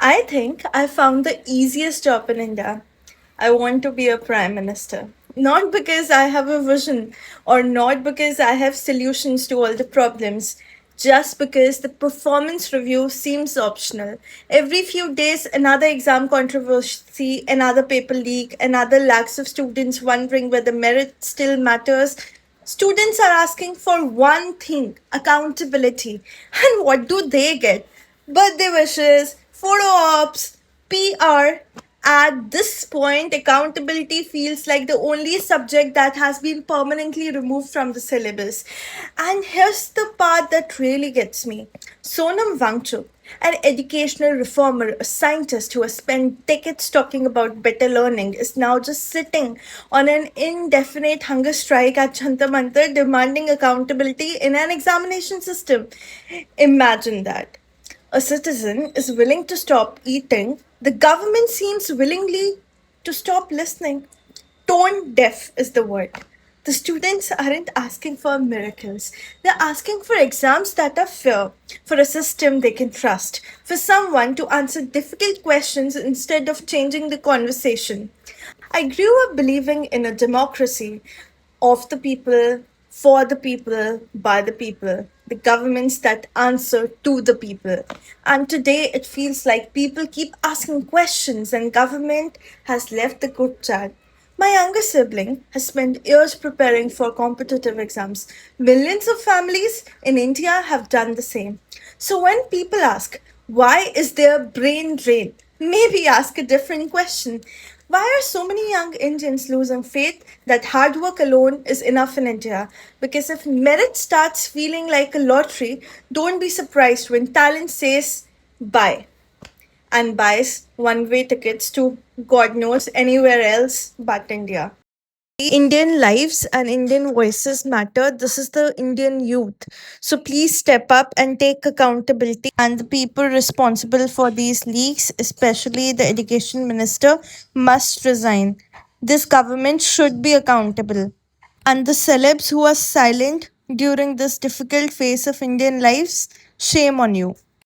I think I found the easiest job in India. I want to be a prime minister. Not because I have a vision or not because I have solutions to all the problems, just because the performance review seems optional. Every few days, another exam controversy, another paper leak, another lakhs of students wondering whether merit still matters. Students are asking for one thing accountability. And what do they get? Birthday wishes, photo ops, PR. At this point, accountability feels like the only subject that has been permanently removed from the syllabus. And here's the part that really gets me. Sonam Wangchuk, an educational reformer, a scientist who has spent decades talking about better learning, is now just sitting on an indefinite hunger strike at Jantar Mantar demanding accountability in an examination system. Imagine that. A citizen is willing to stop eating, the government seems willingly to stop listening. Tone deaf is the word. The students aren't asking for miracles. They're asking for exams that are fair, for a system they can trust, for someone to answer difficult questions instead of changing the conversation. I grew up believing in a democracy of the people, for the people, by the people, the governments that answer to the people. And today it feels like people keep asking questions and government has left the good chat. My younger sibling has spent years preparing for competitive exams. Millions of families in India have done the same. So when people ask, why is there brain drain? Maybe ask a different question. Why are so many young Indians losing faith that hard work alone is enough in India? Because if merit starts feeling like a lottery, don't be surprised when talent says bye and buys one way tickets to God knows anywhere else but India. Indian lives and Indian voices matter. This is the Indian youth. So please step up and take accountability. And the people responsible for these leaks, especially the education minister, must resign. This government should be accountable. And the celebs who are silent during this difficult phase of Indian lives, shame on you.